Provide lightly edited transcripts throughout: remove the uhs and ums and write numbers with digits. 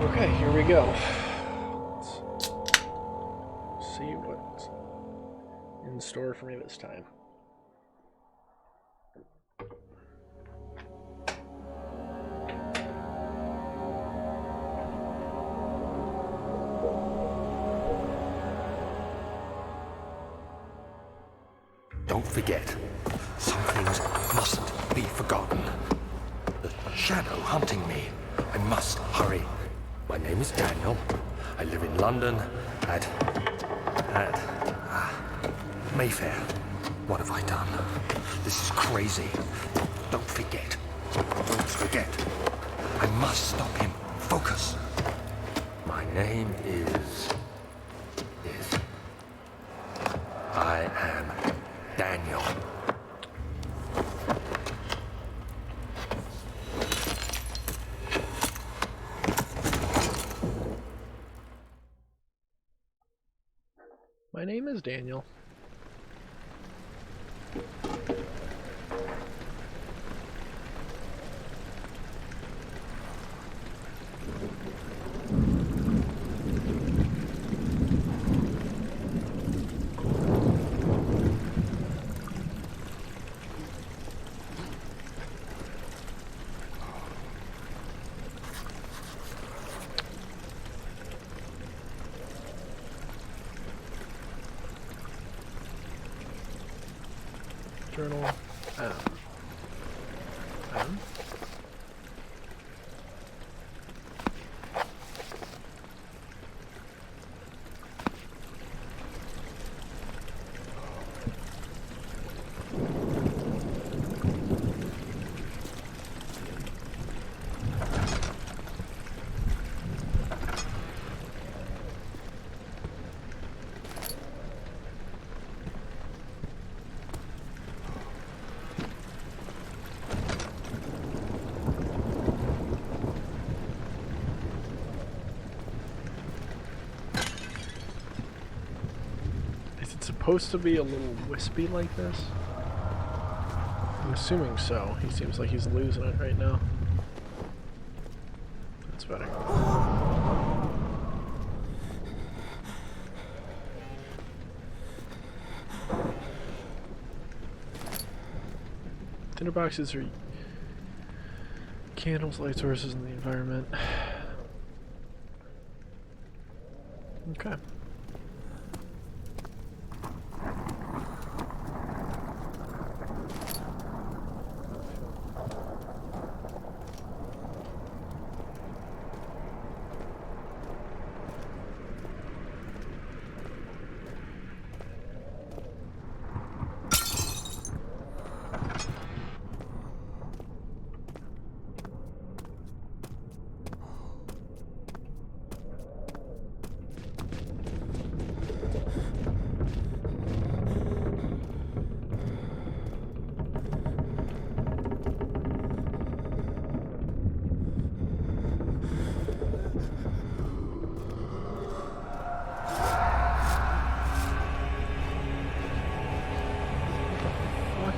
Okay, here we go. Let's see what's in store for me this time. Don't forget, some things mustn't be forgotten. The shadow hunting me. I must hurry. My name is Daniel. I live in London at Mayfair. What have I done? This is crazy. Don't forget. Don't forget. I must stop him. Focus. My name is... I am Daniel. My name is Daniel. Journal M. Supposed to be a little wispy like this? I'm assuming so. He seems like he's losing it right now. That's better. Tinderboxes are candles, light sources in the environment. Okay.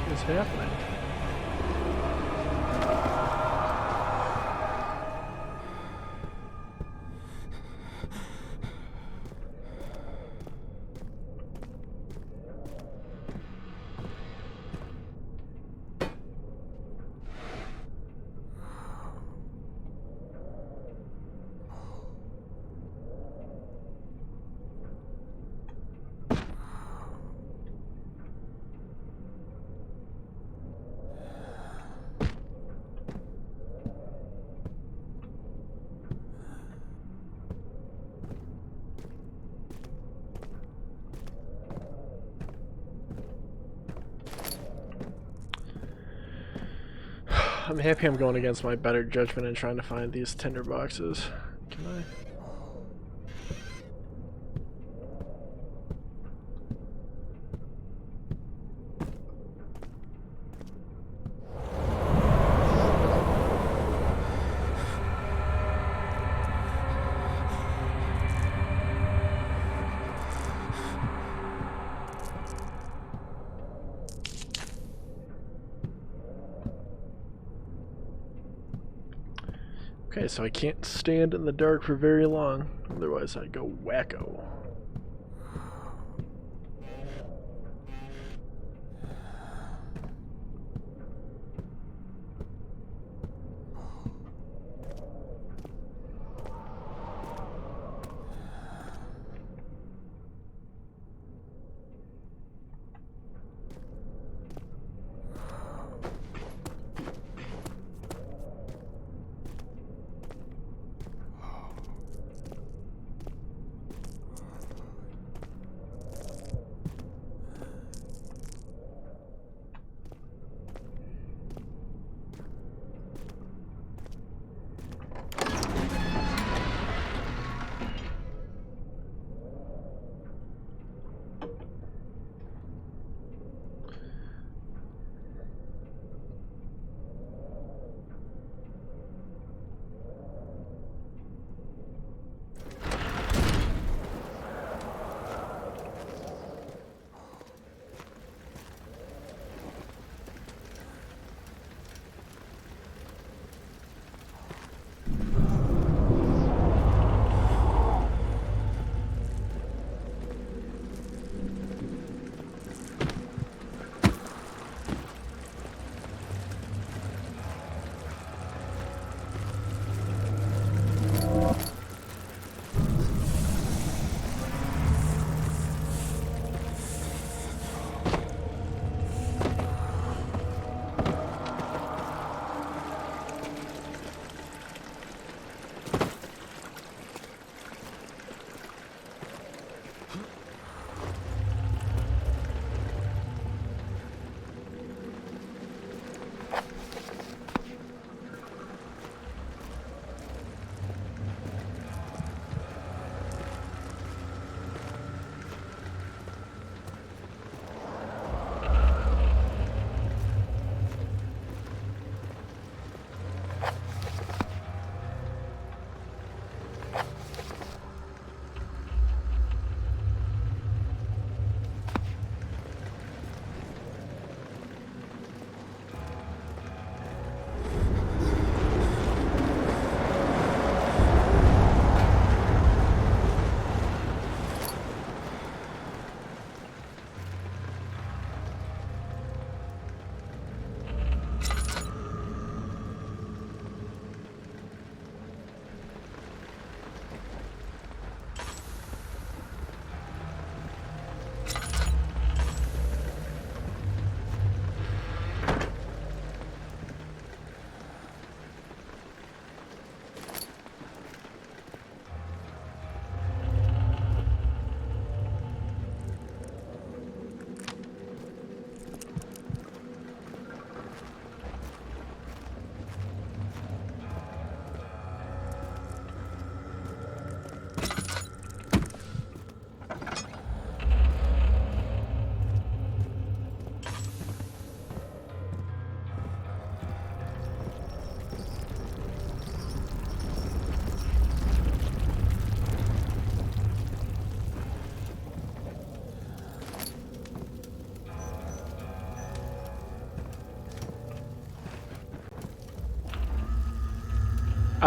What's happening? I'm happy I'm going against my better judgment and trying to find these tinder boxes. Can I? Okay, so I can't stand in the dark for very long, otherwise I go wacko.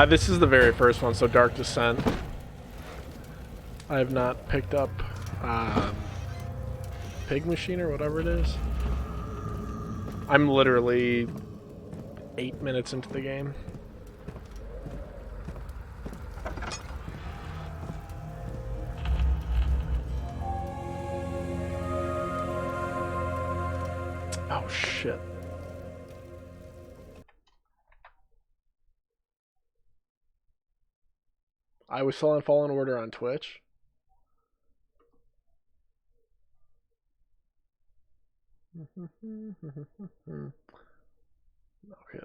This is the very first one, so Dark Descent. I have not picked up Pig Machine or whatever it is. I'm literally 8 minutes into the game. Oh shit. I was still on Fallen Order on Twitch. Okay,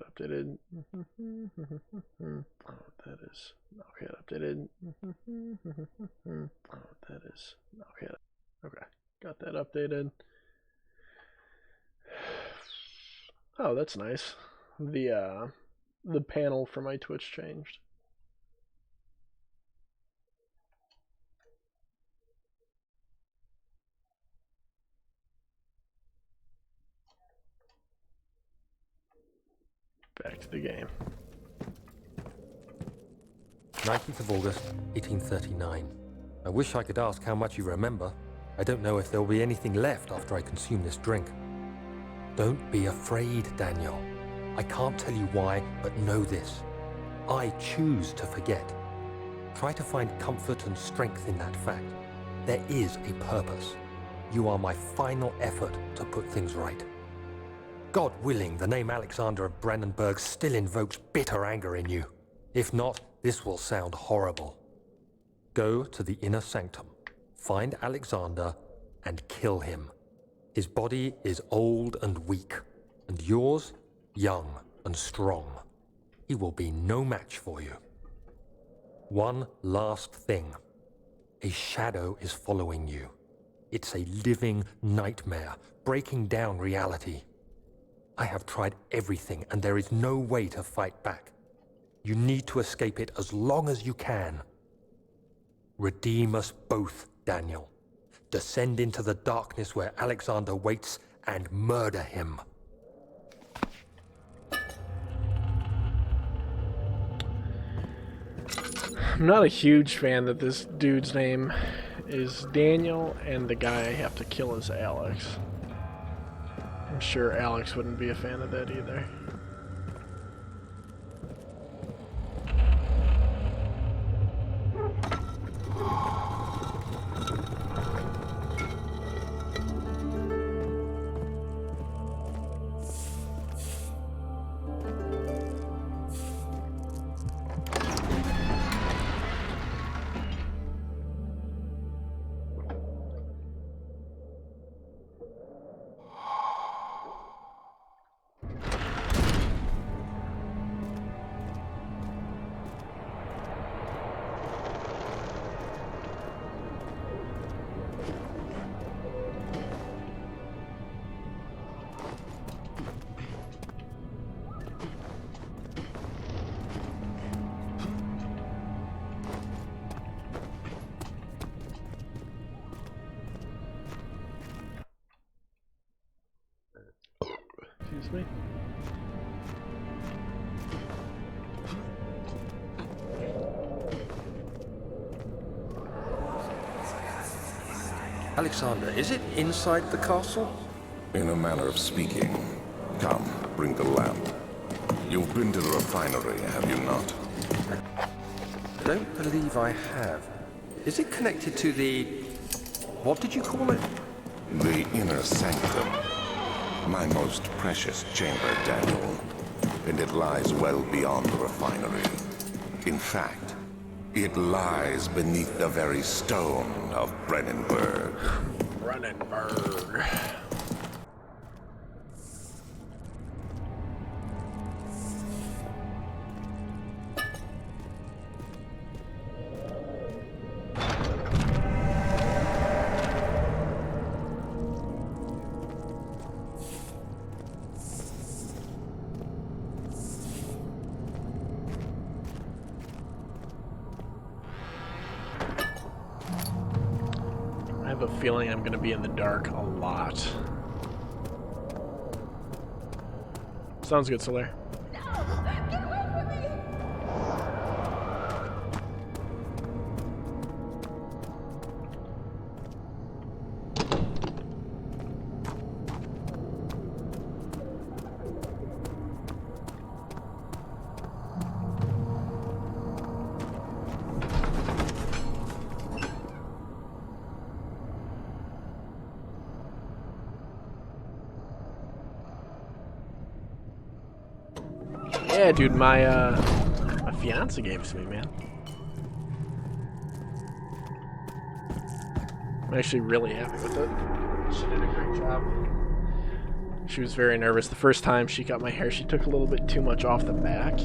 updated. Oh, that is. Okay, updated. Oh, that is. Okay. Okay, got that updated. Oh, that's nice. The panel for my Twitch changed. Back to the game. 19th of August, 1839. I wish I could ask how much you remember. I don't know if there will be anything left after I consume this drink. Don't be afraid, Daniel. I can't tell you why, but know this. I choose to forget. Try to find comfort and strength in that fact. There is a purpose. You are my final effort to put things right. God willing, the name Alexander of Brandenburg still invokes bitter anger in you. If not, this will sound horrible. Go to the inner sanctum, find Alexander, and kill him. His body is old and weak, and yours, young and strong. He will be no match for you. One last thing. A shadow is following you. It's a living nightmare, breaking down reality. I have tried everything, and there is no way to fight back. You need to escape it as long as you can. Redeem us both, Daniel. Descend into the darkness where Alexander waits and murder him. I'm not a huge fan that this dude's name is Daniel and the guy I have to kill is Alex. I'm sure Alex wouldn't be a fan of that either. Excuse me. Alexander, is it inside the castle? In a manner of speaking. Come, bring the lamp. You've been to the refinery, have you not? I don't believe I have. Is it connected to the... what did you call it? The inner sanctum. My most precious chamber, Daniel. And it lies well beyond the refinery. In fact, it lies beneath the very stone of Brennenburg. Brennenburg. I have a feeling I'm going to be in the dark a lot. Sounds good, Soler. No! Get away from me! Yeah, dude, my fiance gave it to me, man. I'm actually really happy with it. She did a great job. She was very nervous. The first time she cut my hair, she took a little bit too much off the back.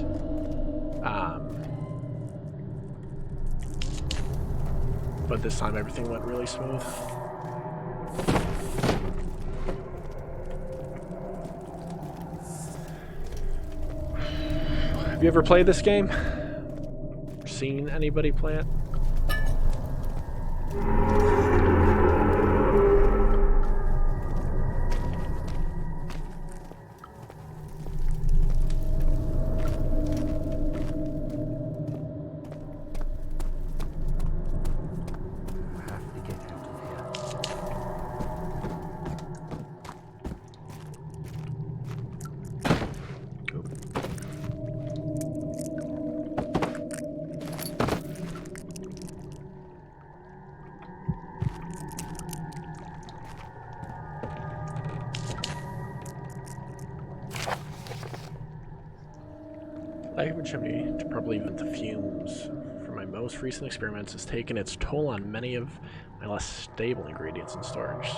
But this time everything went really smooth. Have you ever played this game? Or seen anybody play it? Lack of chimney to probably even the fumes from my most recent experiments has taken its toll on many of my less stable ingredients in storage.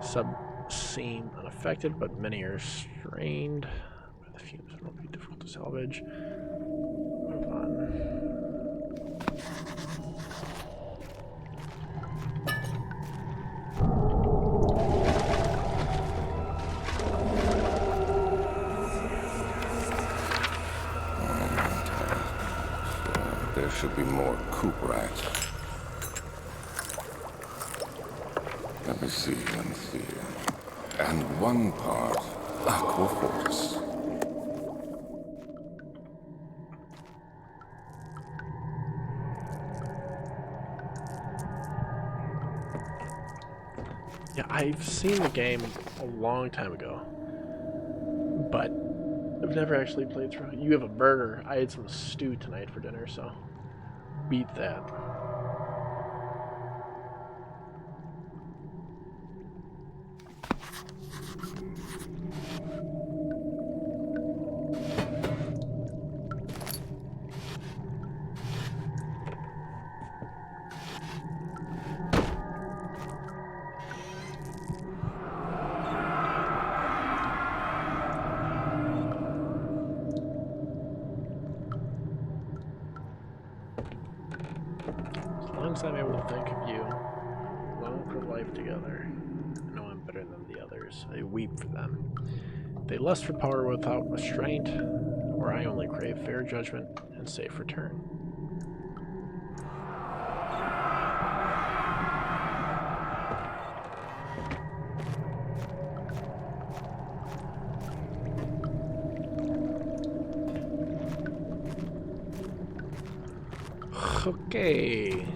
Some seem unaffected, but many are strained by the fumes and will be difficult to salvage. Move on. There should be more coop rats. Let me see. And one part aquafortis. Yeah, I've seen the game a long time ago, but I've never actually played through it. You have a burger. I had some stew tonight for dinner, so beat that. As long as I'm able to think of you, long for life together, I know I'm better than the others. I weep for them. They lust for power without restraint, or I only crave fair judgment and safe return. Okay.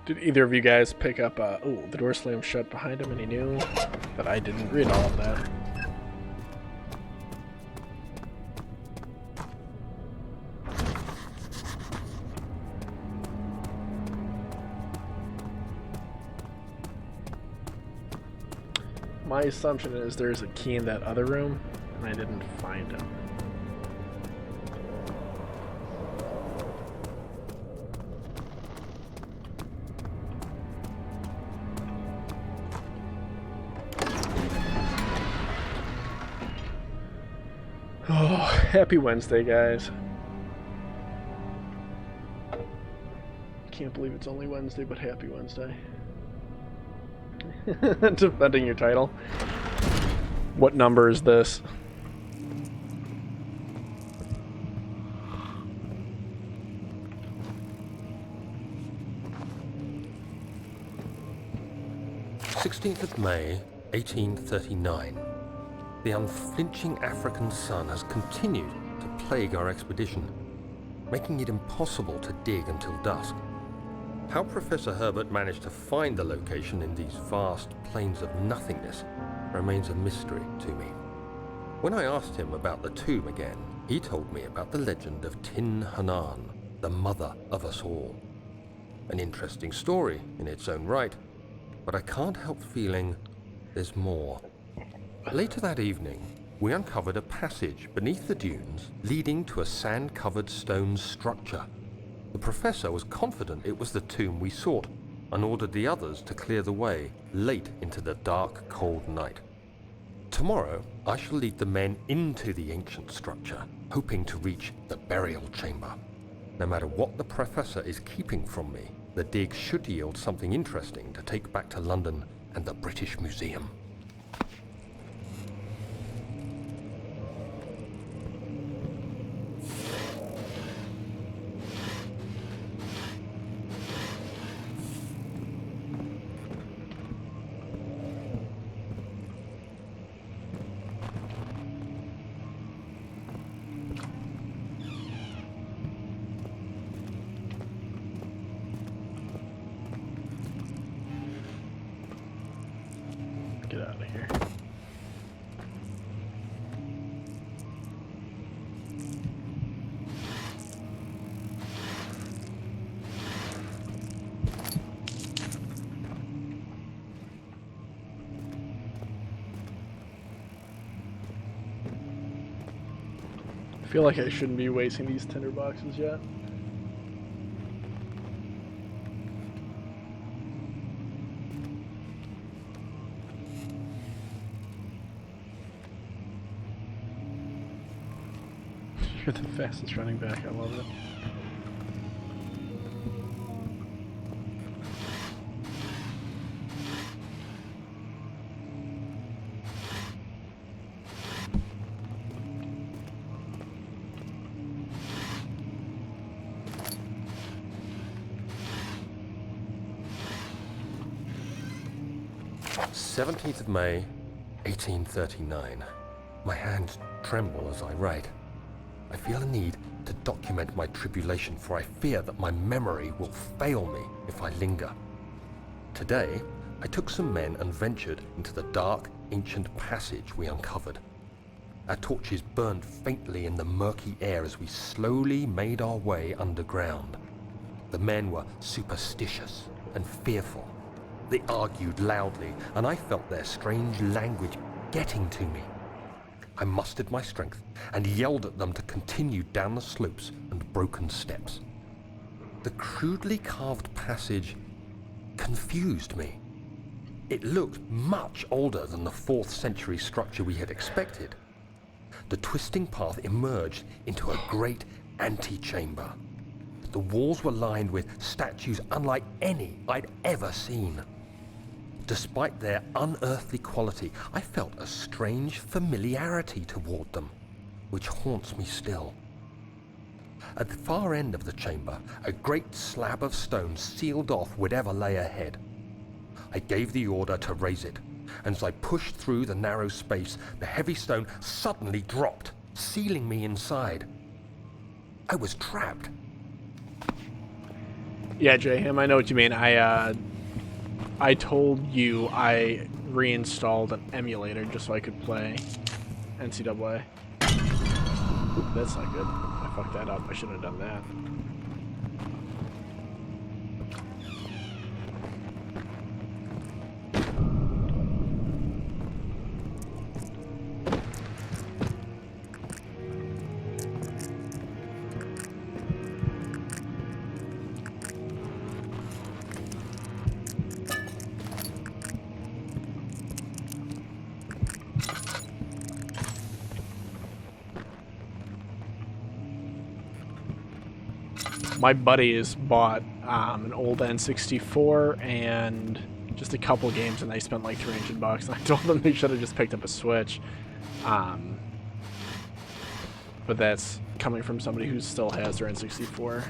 Did either of you guys pick up, oh, the door slammed shut behind him and he knew that I didn't read all of that. My assumption is there's a key in that other room, and I didn't find it. Oh, happy Wednesday, guys. Can't believe it's only Wednesday, but happy Wednesday. Defending your title. What number is this? May 1839. The unflinching African sun has continued to plague our expedition, making it impossible to dig until dusk. How Professor Herbert managed to find the location in these vast plains of nothingness remains a mystery to me. When I asked him about the tomb again, he told me about the legend of Tin Hanan, the mother of us all. An interesting story in its own right, but I can't help feeling there's more. Later that evening, we uncovered a passage beneath the dunes leading to a sand-covered stone structure. The professor was confident it was the tomb we sought and ordered the others to clear the way late into the dark, cold night. Tomorrow, I shall lead the men into the ancient structure, hoping to reach the burial chamber. No matter what the professor is keeping from me, the dig should yield something interesting to take back to London and the British Museum. get out of here. I feel like I shouldn't be wasting these tinder boxes yet. You're the fastest running back, I love it. "17th of May, 1839. My hands tremble as I write. I feel a need to document my tribulation, for I fear that my memory will fail me if I linger. Today, I took some men and ventured into the dark, ancient passage we uncovered. Our torches burned faintly in the murky air as we slowly made our way underground. The men were superstitious and fearful. They argued loudly, and I felt their strange language getting to me. I mustered my strength and yelled at them to continue down the slopes and broken steps. The crudely carved passage confused me. It looked much older than the 4th century structure we had expected. The twisting path emerged into a great antechamber. The walls were lined with statues unlike any I'd ever seen. Despite their unearthly quality, I felt a strange familiarity toward them, which haunts me still. At the far end of the chamber, a great slab of stone sealed off whatever lay ahead. I gave the order to raise it, and as I pushed through the narrow space, the heavy stone suddenly dropped, sealing me inside. I was trapped. Yeah, Jayham, I know what you mean. I told you I reinstalled an emulator just so I could play NCAA. Oop, that's not good. I fucked that up. I shouldn't have done that. My buddy has bought an old N64 and just a couple games, and they spent like $300. And I told them they should have just picked up a Switch. But that's coming from somebody who still has their N64.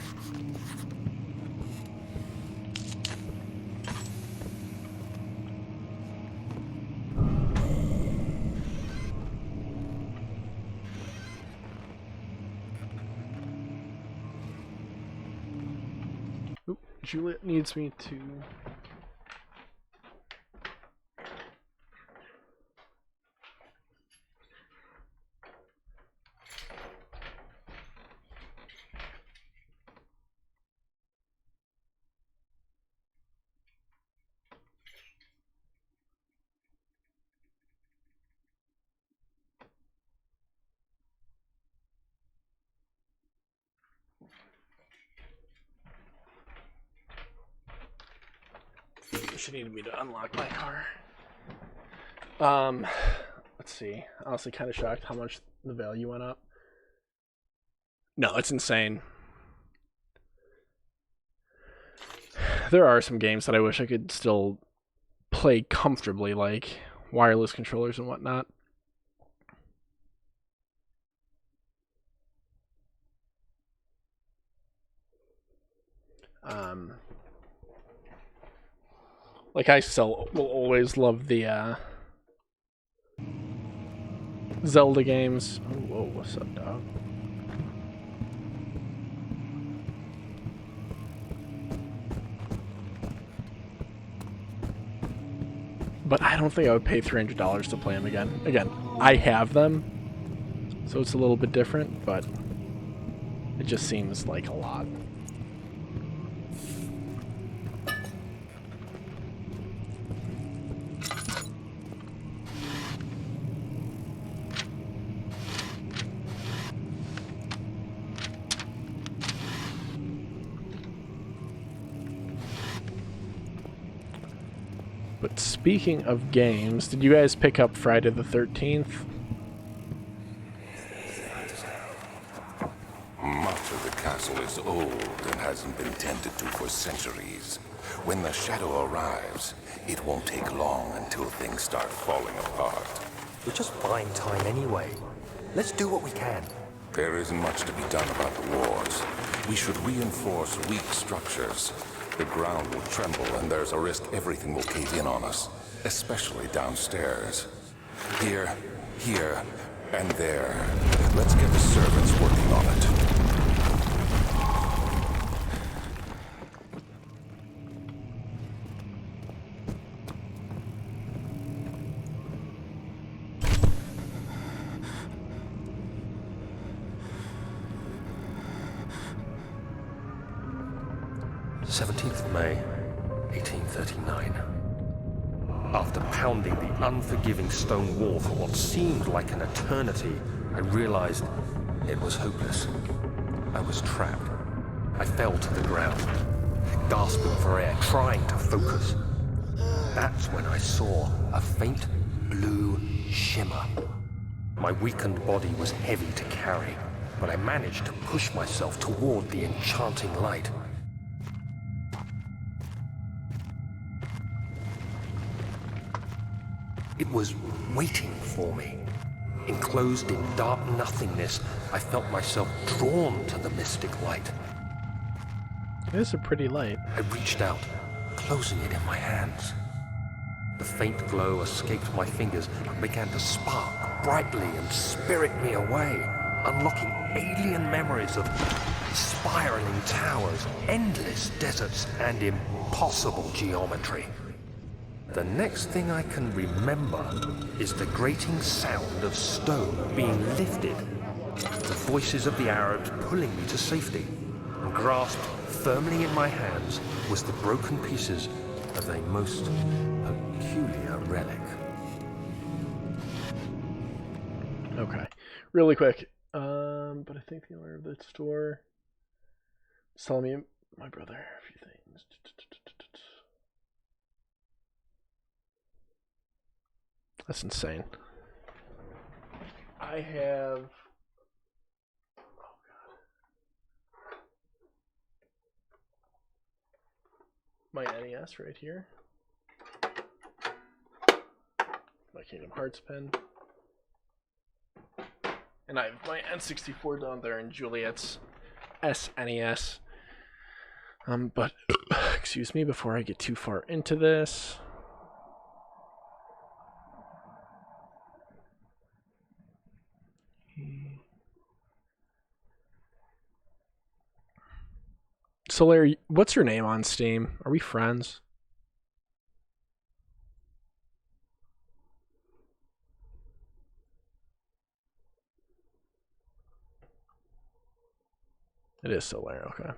Juliet needs me to... She needed me to unlock my car. Let's see. Honestly, kind of shocked how much the value went up. No, it's insane. There are some games that I wish I could still play comfortably, like wireless controllers and whatnot. Like, I still will always love the Zelda games. Oh, whoa, what's up, dog? but I don't think I would pay $300 to play them again. Again, I have them, so it's a little bit different, but it just seems like a lot. But speaking of games, did you guys pick up Friday the 13th? Much of the castle is old and hasn't been tended to for centuries. When the shadow arrives, it won't take long until things start falling apart. We're just buying time anyway. Let's do what we can. There isn't much to be done about the wars. We should reinforce weak structures. The ground will tremble and there's a risk everything will cave in on us, especially downstairs. Here, and there. Let's get the servants working on it. May 1839. After pounding the unforgiving stone wall for what seemed like an eternity, I realized it was hopeless. I was trapped. I fell to the ground, gasping for air, trying to focus. That's when I saw a faint blue shimmer. My weakened body was heavy to carry, but I managed to push myself toward the enchanting light. It was waiting for me. Enclosed in dark nothingness, I felt myself drawn to the mystic light. It is a pretty light. I reached out, closing it in my hands. The faint glow escaped my fingers and began to spark brightly and spirit me away, unlocking alien memories of spiraling towers, endless deserts, and impossible geometry. The next thing I can remember is the grating sound of stone being lifted, the voices of the Arabs pulling me to safety, and grasped firmly in my hands was the broken pieces of a most peculiar relic. Okay, really quick. But I think the owner of the store was telling me my brother a few things. That's insane. I have. Oh god. My NES right here. My Kingdom Hearts pen. And I have my N64 down there in Juliet's SNES. But excuse me before I get too far into this. So Larry, what's your name on Steam? Are we friends? It is still Larry, okay.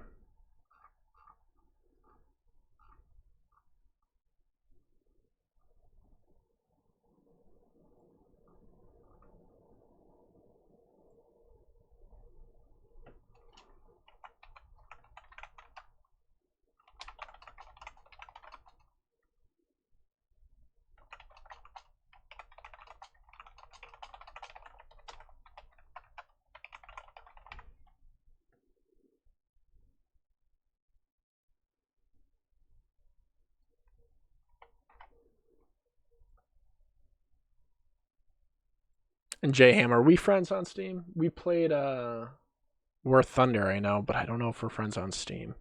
And J-Ham, are we friends on Steam? We played War Thunder, I know, but I don't know if we're friends on Steam.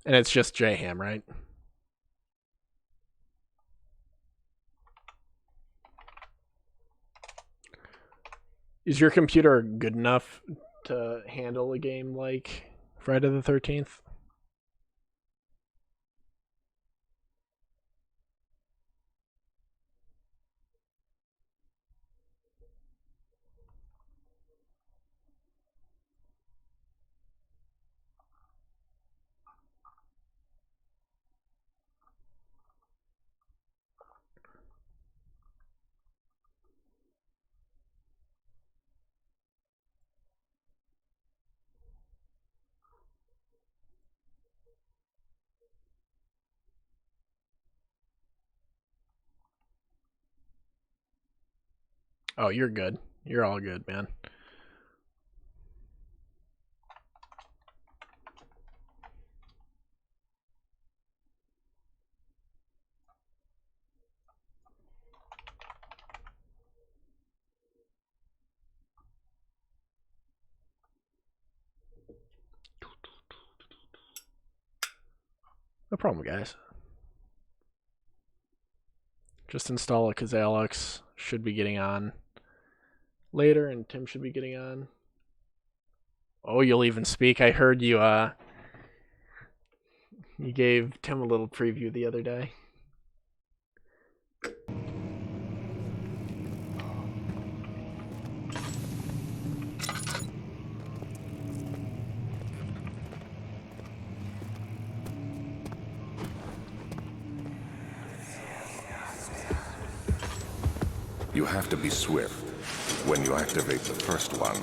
And it's just J-Ham, right? Is your computer good enough to handle a game like Friday the 13th? Oh, you're good. You're all good, man. No problem, guys. Just install it because Alex should be getting on later and Tim should be getting on. Oh, you'll even speak. I heard you you gave Tim a little preview the other day. You have to be swift when you activate the first one.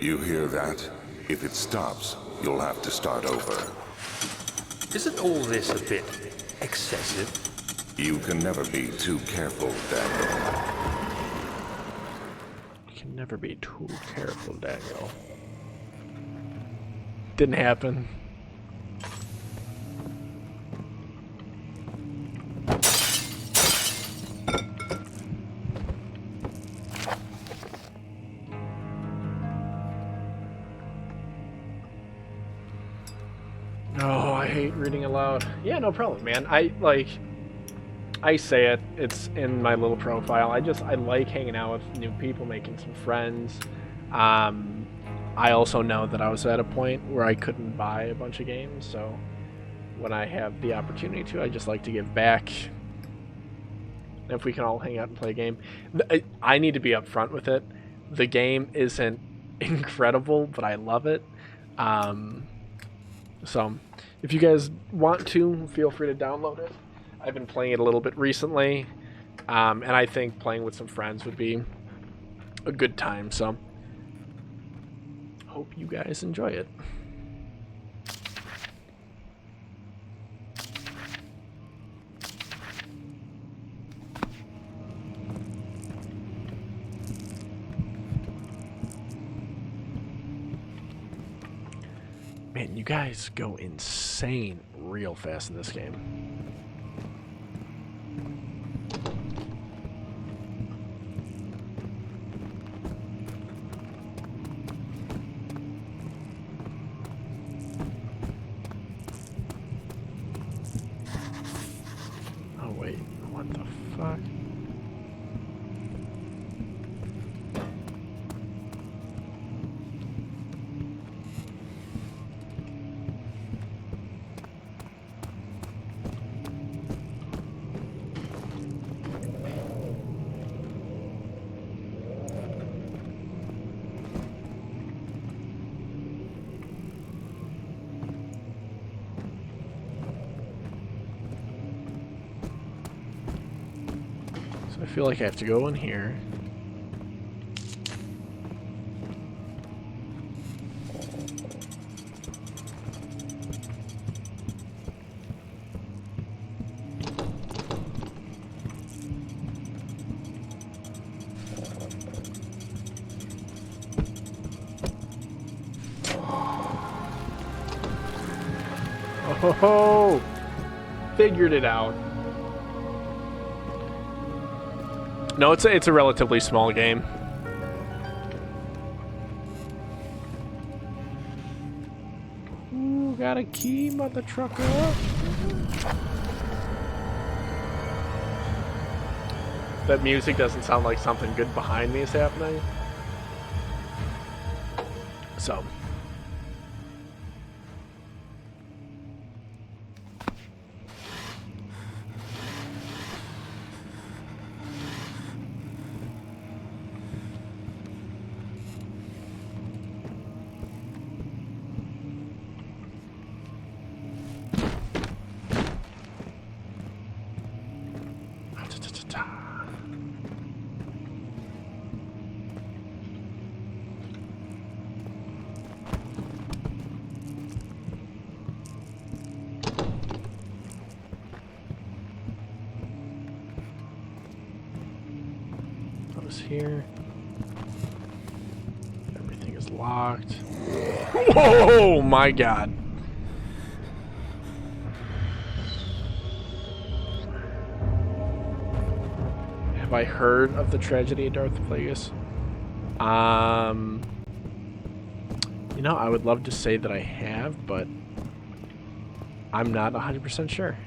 You hear that? If it stops, you'll have to start over. Isn't all this a bit excessive? You can never be too careful, Daniel. You can never be too careful, Daniel. Didn't happen. Oh, I hate reading aloud. Yeah, no problem, man. I say it. It's in my little profile. I like hanging out with new people, making some friends. I also know that I was at a point where I couldn't buy a bunch of games, so when I have the opportunity to, I just like to give back. If we can all hang out and play a game. I need to be upfront with it. The game isn't incredible, but I love it. So, if you guys want to, feel free to download it. I've been playing it a little bit recently, and I think playing with some friends would be a good time. So, hope you guys enjoy it. Man, you guys go insane real fast in this game. Oh wait, what the fuck? I feel like I have to go in here. Oh, ho, ho. Figured it out. No, it's a relatively small game. Ooh, got a key, mother trucker. That music doesn't sound like something good behind me is happening. So. Here. Everything is locked. Whoa, my God. Have I heard of the tragedy of Darth Plagueis? You know, I would love to say that I have, but I'm not 100% sure.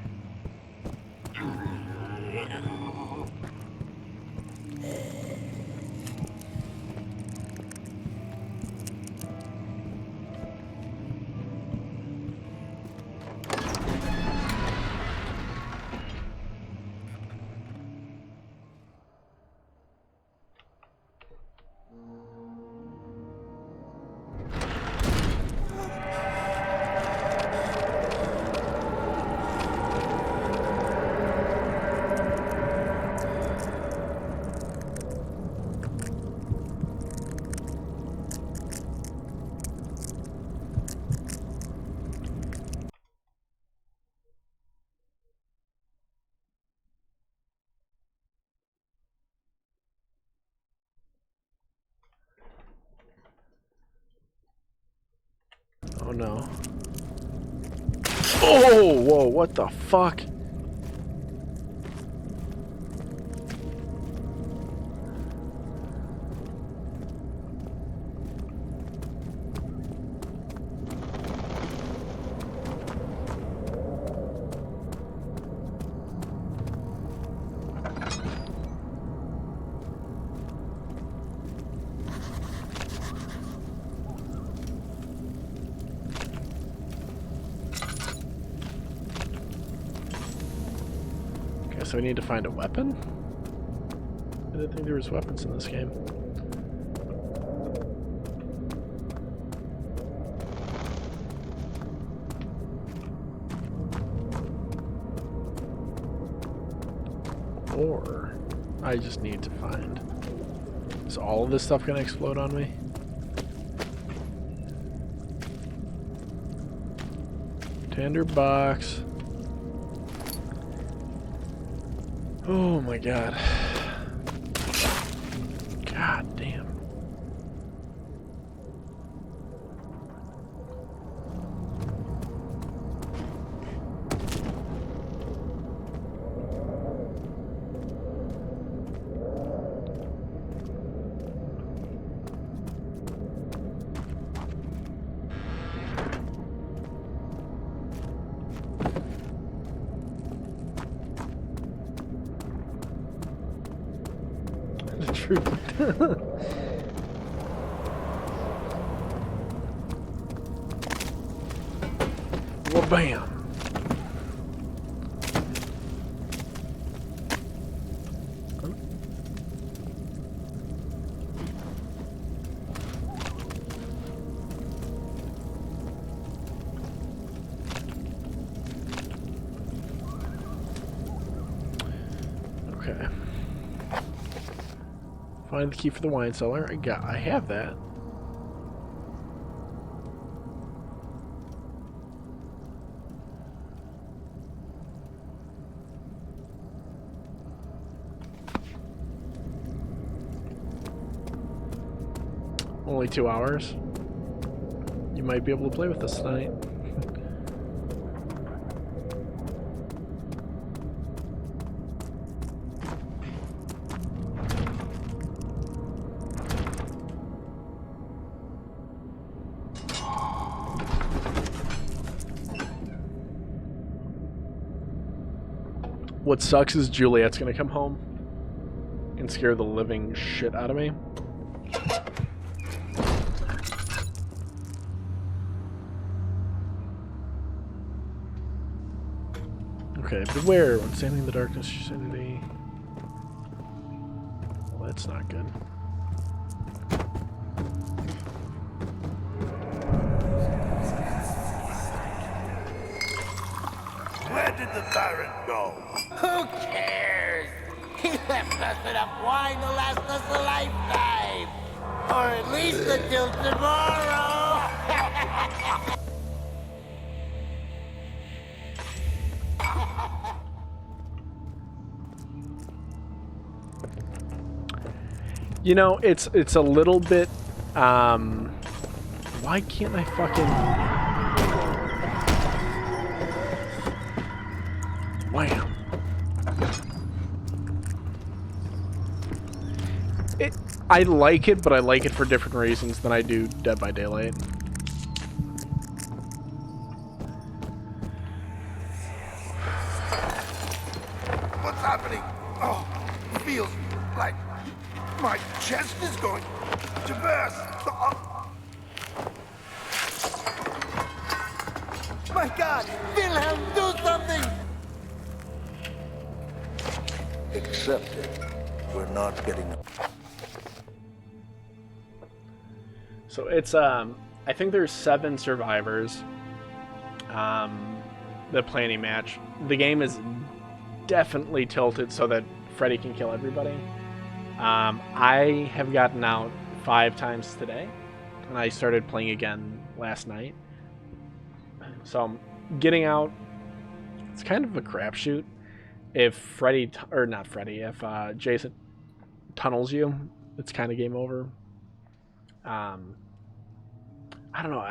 Oh no. Oh, whoa, what the fuck? So we need to find a weapon? I didn't think there was weapons in this game. Or I just need to find... Is all of this stuff gonna explode on me? Tinderbox. Oh my God. God damn. Well, bam. Okay. Find the key for the wine cellar. I have that. Only 2 hours. You might be able to play with this tonight. What sucks is Juliet's gonna come home and scare the living shit out of me. Okay, beware when standing in the darkness, vicinity. Well, that's not good. Where did the Baron go? Who cares? He left us enough wine to last us a lifetime. Or at least until tomorrow. You know, it's a little bit, why can't I fucking... Wham. I like it, but I like it for different reasons than I do Dead by Daylight. What's happening? Oh, it feels like my chest is going to burst. My God, Wilhelm, do something! Accept it. We're not getting... So it's, I think there's 7 survivors that play any match. The game is definitely tilted so that Freddy can kill everybody. I have gotten out 5 times today, and I started playing again last night. So getting out, it's kind of a crapshoot. If Freddy, or not Freddy, if Jason tunnels you, it's kind of game over. I don't know.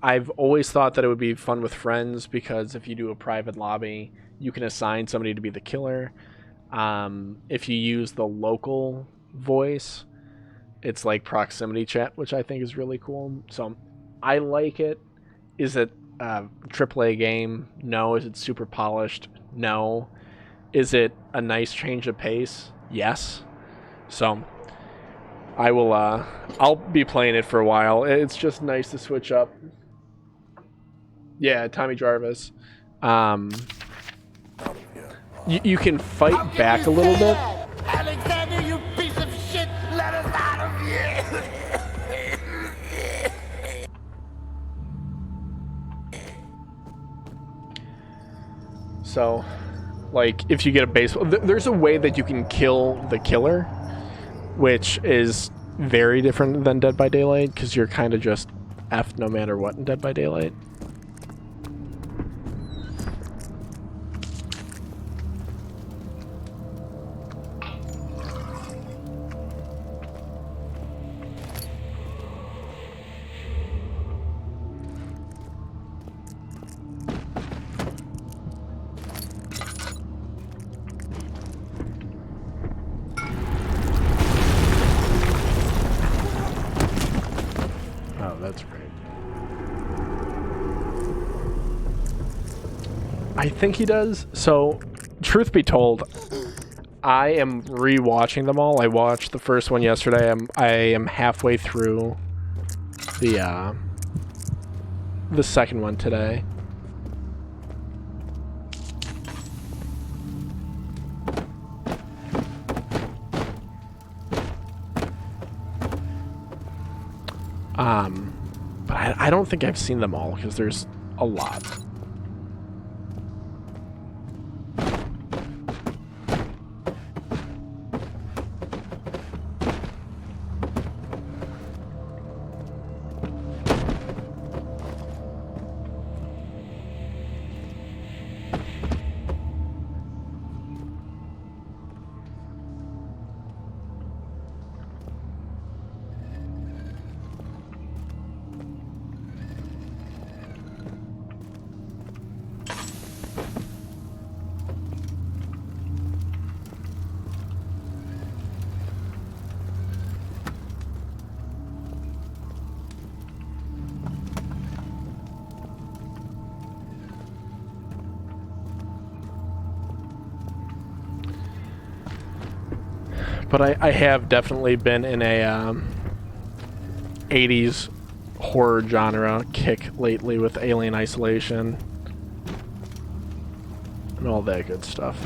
I've always thought that it would be fun with friends because if you do a private lobby, you can assign somebody to be the killer. If you use the local voice, it's like proximity chat, which I think is really cool. So I like it. Is it a AAA game? No. Is it super polished? No. Is it a nice change of pace? Yes. So I will, I'll be playing it for a while. It's just nice to switch up. Yeah, Tommy Jarvis. You can fight back a little bit. Alexander, you piece of shit! Let us out of here! So, like, if you get a baseball... There's a way that you can kill the killer, which is very different than Dead by Daylight, because you're kind of just effed no matter what in Dead by Daylight. That's great. I think he does. So, truth be told, I am re-watching them all. I watched the first one yesterday. I am halfway through the second one today. But I don't think I've seen them all because there's a lot. But I have definitely been in a 80s horror genre kick lately with Alien Isolation. and all that good stuff.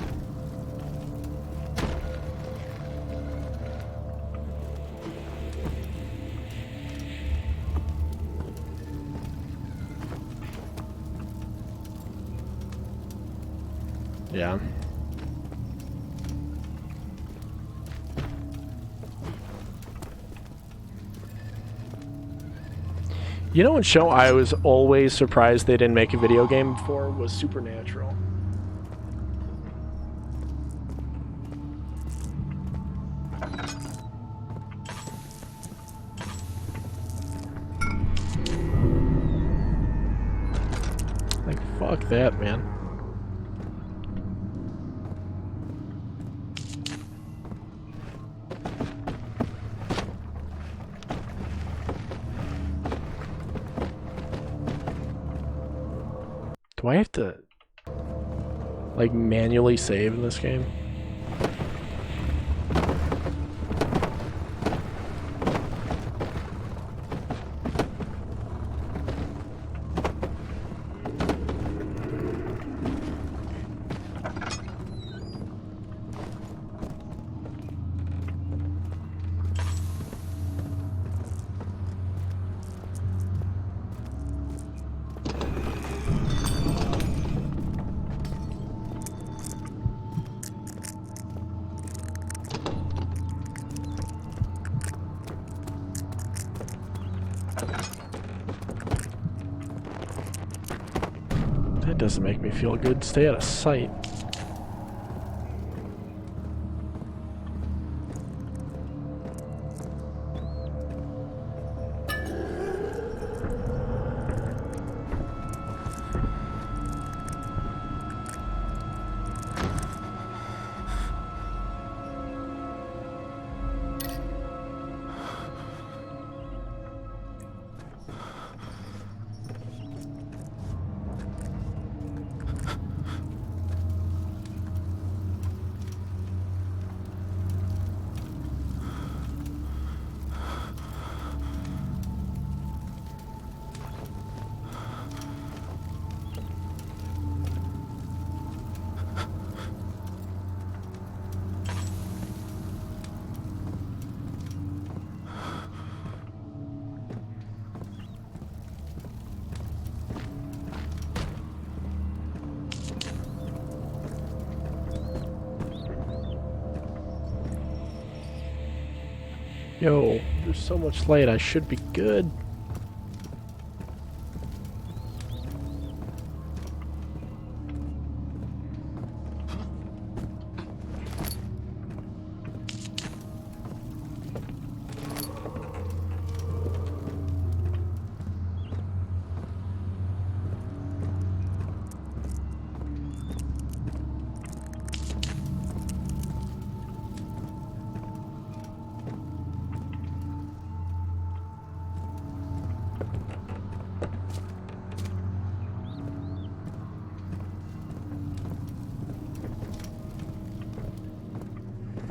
Yeah. You know what show I was always surprised they didn't make a video game for was Supernatural. Like, fuck that, man. Do I have to, like, manually save in this game? That doesn't make me feel good. Stay out of sight. Yo, there's so much light, I should be good.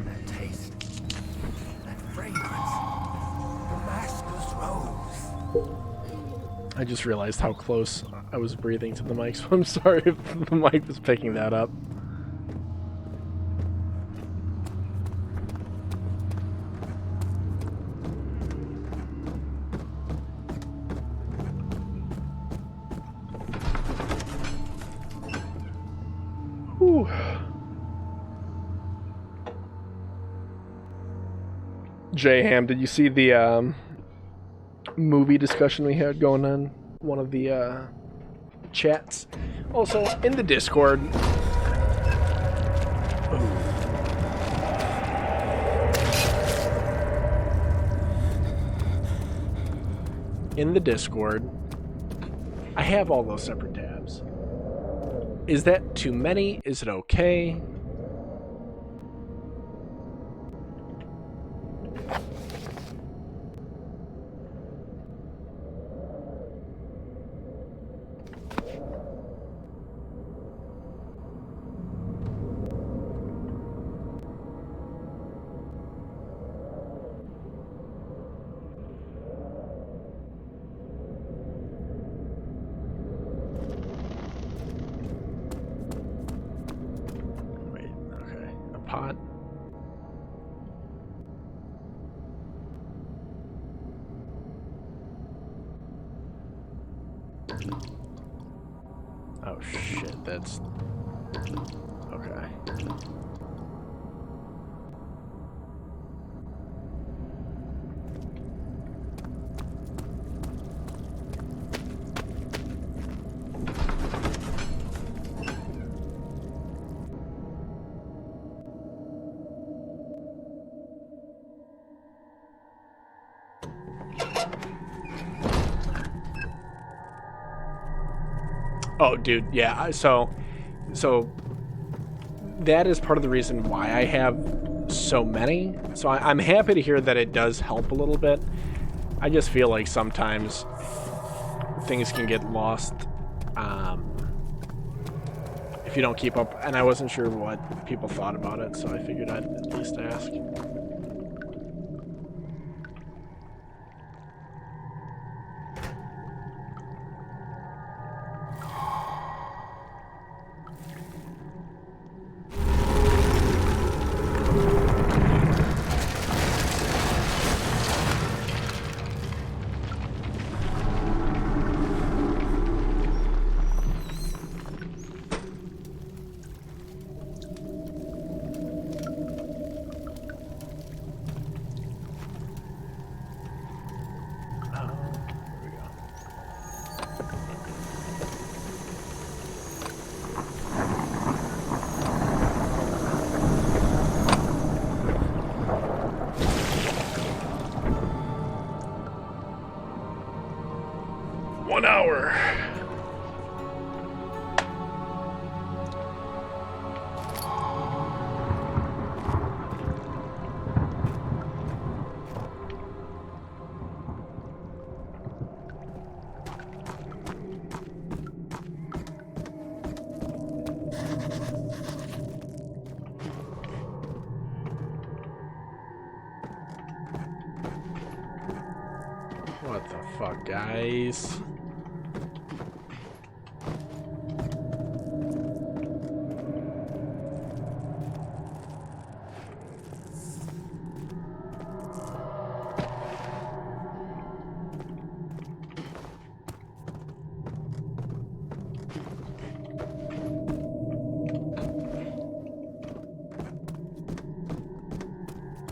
That taste. That fragrance. The Master's rose. I just realized how close I was breathing to the mic, so I'm sorry if the mic was picking that up. Whew. J-Ham, did you see the movie discussion we had going on one of the chats? Also, in the Discord. In the Discord, I have all those separate tabs. Is that too many? Is it okay? pot. Oh shit, that's... Okay. Oh, dude, yeah. So that is part of the reason why I have so many. So I'm happy to hear that it does help a little bit. I just feel like sometimes things can get lost if you don't keep up. And I wasn't sure what people thought about it, so I figured I'd at least ask. What the fuck, guys?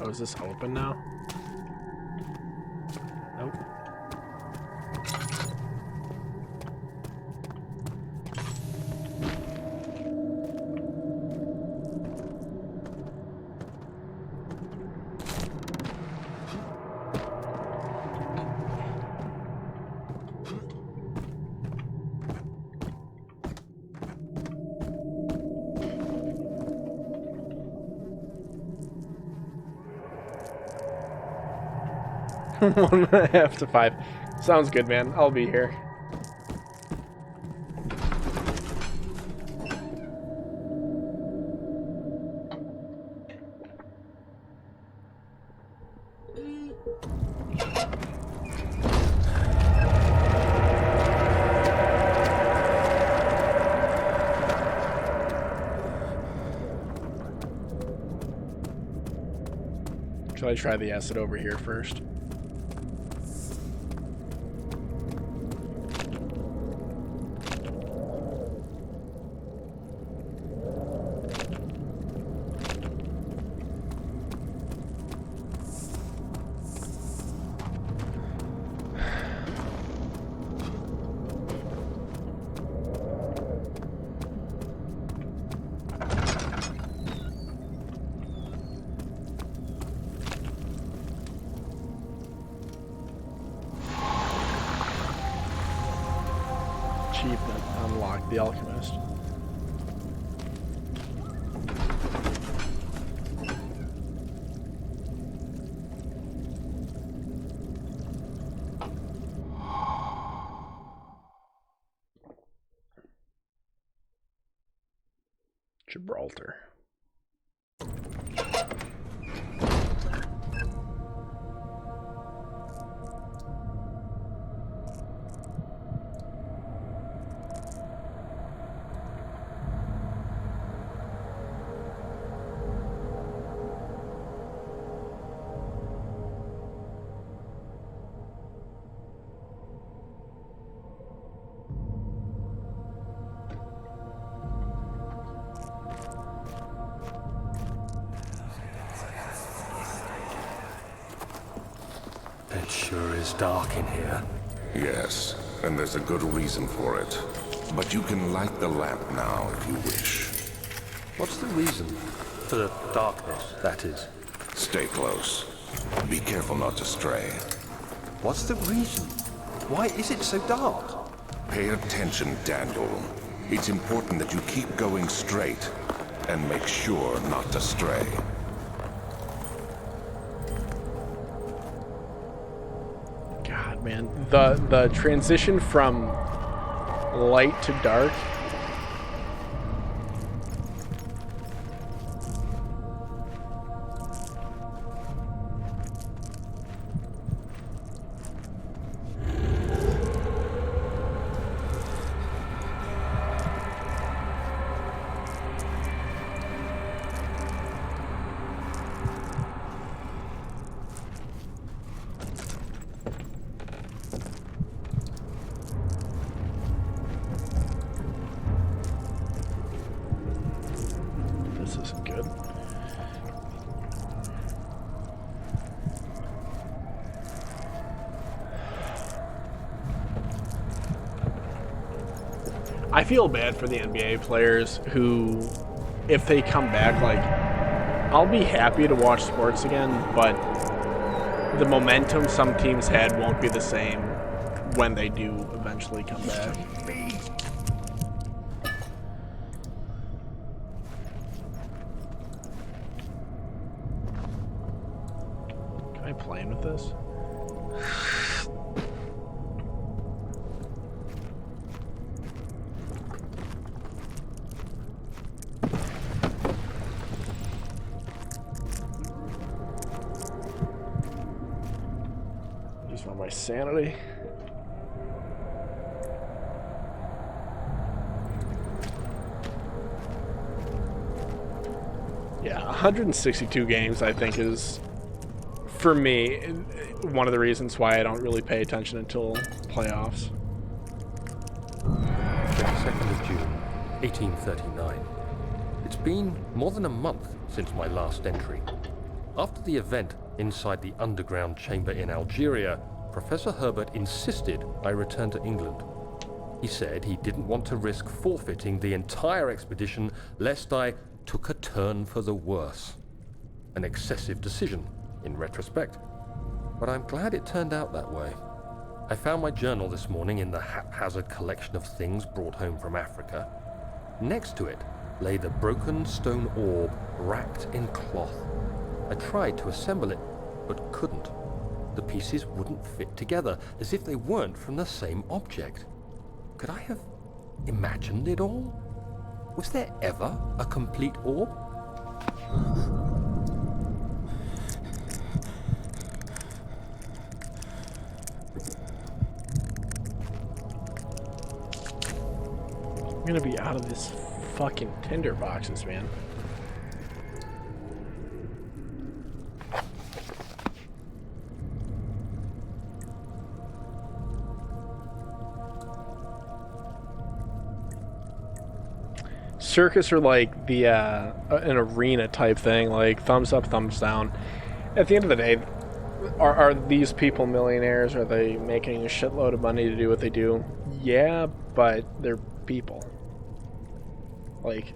Oh, is this open now? Nope. One and a half to 5. Sounds good, man. I'll be here. Should I try the acid over here first? Achievement unlocked, the alchemist. Gibraltar. It sure is dark in here. Yes, and there's a good reason for it. But you can light the lamp now if you wish. What's the reason? For the darkness, that is. Stay close. Be careful not to stray. What's the reason? Why is it so dark? Pay attention, Daniel. It's important that you keep going straight and make sure not to stray. God, man, the transition from light to dark. This isn't good. I feel bad for the NBA players who, if they come back, like, I'll be happy to watch sports again, but the momentum some teams had won't be the same when they do eventually come back. Can I play with this? Use my sanity. Yeah, 162 games I think is, for me, one of the reasons why I don't really pay attention until playoffs. 22nd of June, 1839. It's been more than a month since my last entry. After the event inside the underground chamber in Algeria, Professor Herbert insisted I return to England. He said he didn't want to risk forfeiting the entire expedition lest I took a turn for the worse. An excessive decision, in retrospect. But I'm glad it turned out that way. I found my journal this morning in the haphazard collection of things brought home from Africa. Next to it lay the broken stone orb wrapped in cloth. I tried to assemble it, but couldn't. The pieces wouldn't fit together, as if they weren't from the same object. Could I have imagined it all? Was there ever a complete orb? I'm gonna be out of this fucking tinder boxes, man. Circus are like the an arena type thing, like thumbs up, thumbs down. At the end of the day, are these people millionaires? Are they making a shitload of money to do what they do? Yeah, but they're people. Like,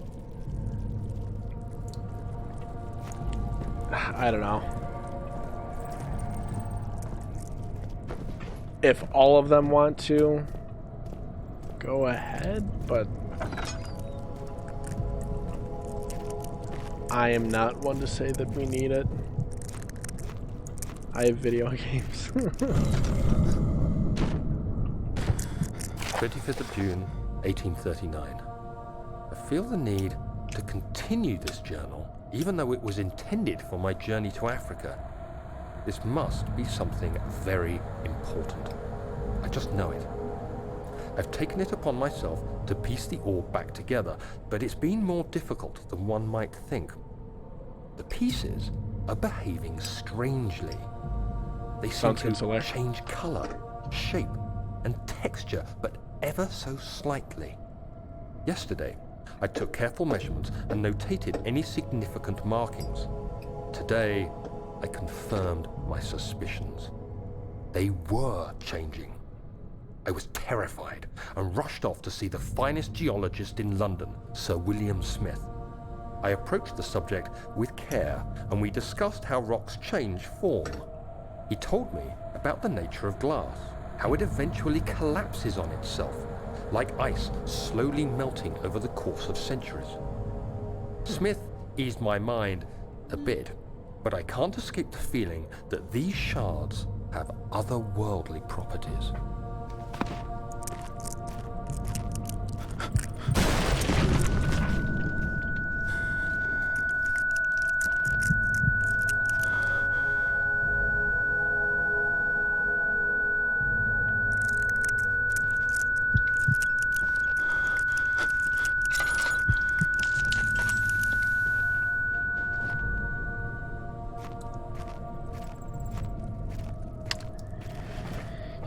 I don't know. If all of them want to, go ahead, but I am not one to say that we need it. I have video games. 25th of June, 1839. I feel the need to continue this journal, even though it was intended for my journey to Africa. This must be something very important. I just know it. I've taken it upon myself to piece the orb back together, but it's been more difficult than one might think. The pieces are behaving strangely. They seem to change color, shape, and texture, but ever so slightly. Yesterday, I took careful measurements and notated any significant markings. Today, I confirmed my suspicions. They were changing. I was terrified and rushed off to see the finest geologist in London, Sir William Smith. I approached the subject with care and we discussed how rocks change form. He told me about the nature of glass, how it eventually collapses on itself, like ice slowly melting over the course of centuries. Smith eased my mind a bit, but I can't escape the feeling that these shards have otherworldly properties.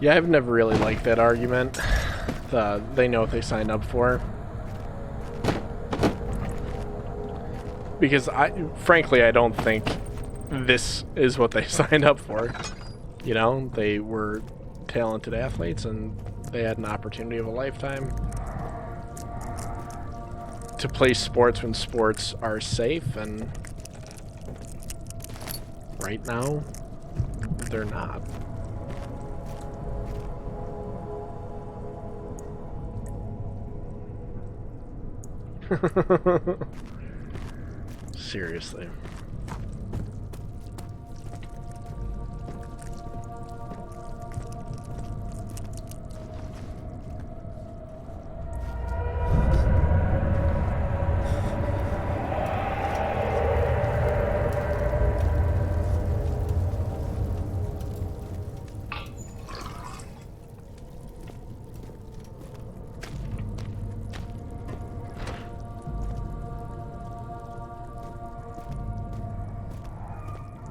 Yeah, I've never really liked that argument. They know what they signed up for. Because frankly, I don't think this is what they signed up for. You know, they were talented athletes and they had an opportunity of a lifetime to play sports when sports are safe, and right now, they're not. Seriously.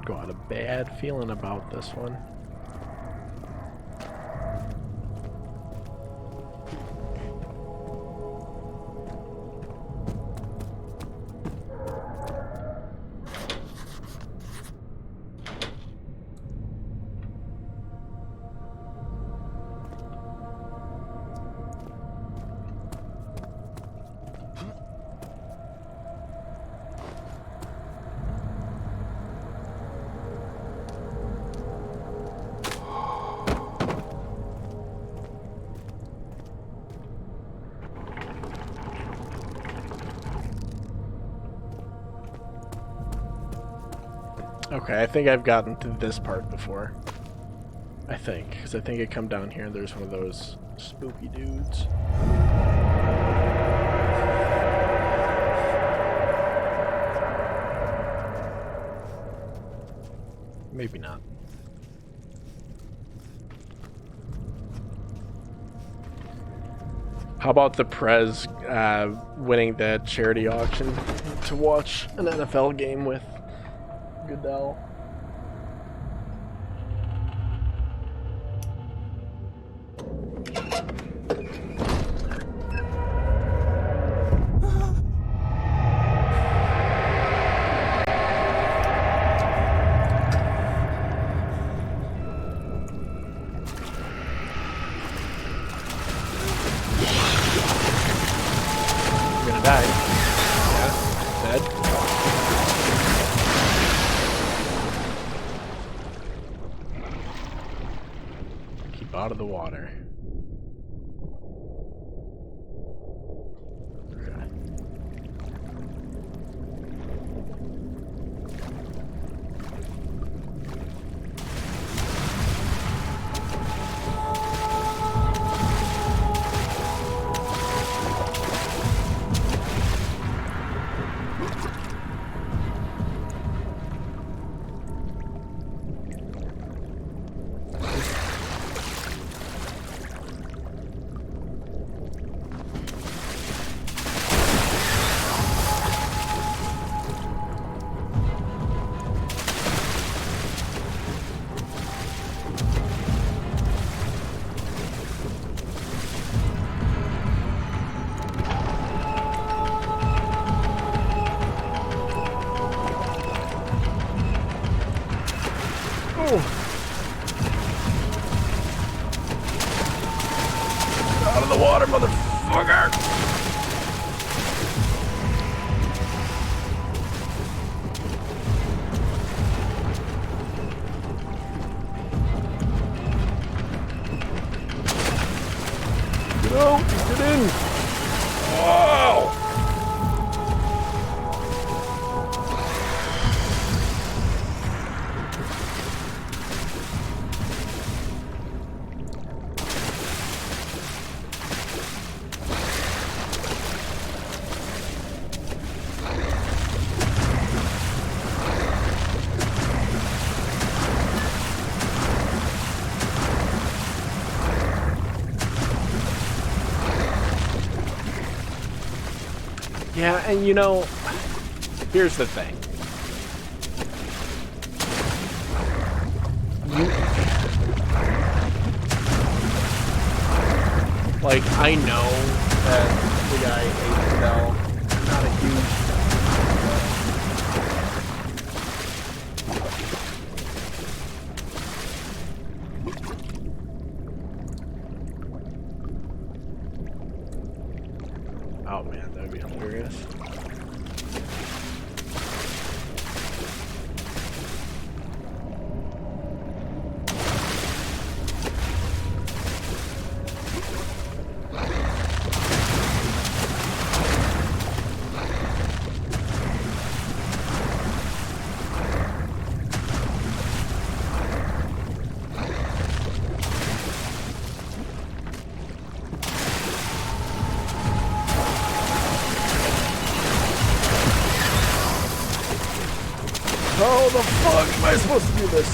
Got a bad feeling about this one. Okay, I think I've gotten to this part before. I think, because I think I come down here and there's one of those spooky dudes. Maybe not. How about the Prez winning the charity auction to watch an NFL game with Goodell? You're gonna die. Yeah, dead. Out of the water. Okay. Yeah, and you know, here's the thing. Like, I know that the guy ate Fidel. Not a huge... Oh man, that would be hilarious. How the fuck am I supposed to do this?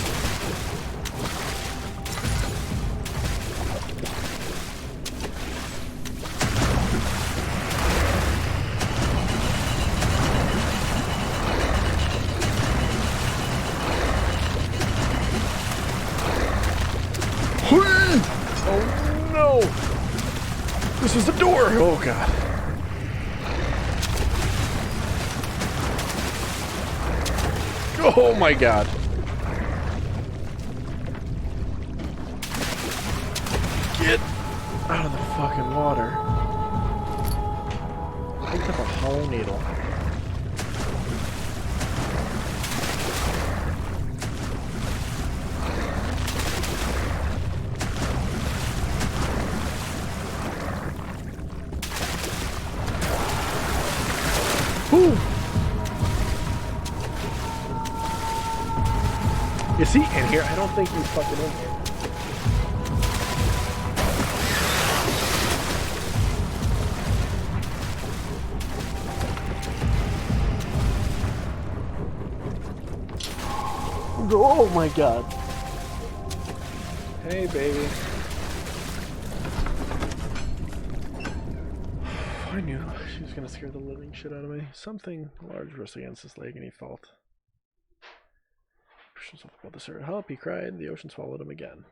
Oh no! This is the door! Oh god. Oh my god. Get out of the fucking water. I picked up a hollow needle. Whew. You see, in here, I don't think he's fucking in here. Oh my god. Hey, baby. I knew she was gonna scare the living shit out of me. Something large rushed against his leg and he felt. Pushed himself above the surface. Help, he cried. The ocean swallowed him again.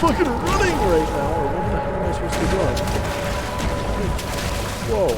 Fucking running right now, or what the hell am I supposed to be doing? Whoa.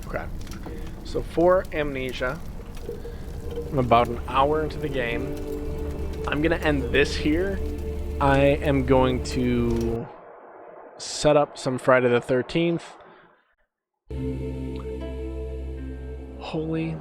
Okay. So for Amnesia, I'm about an hour into the game. I'm going to end this here. I am going to set up some Friday the 13th. Holy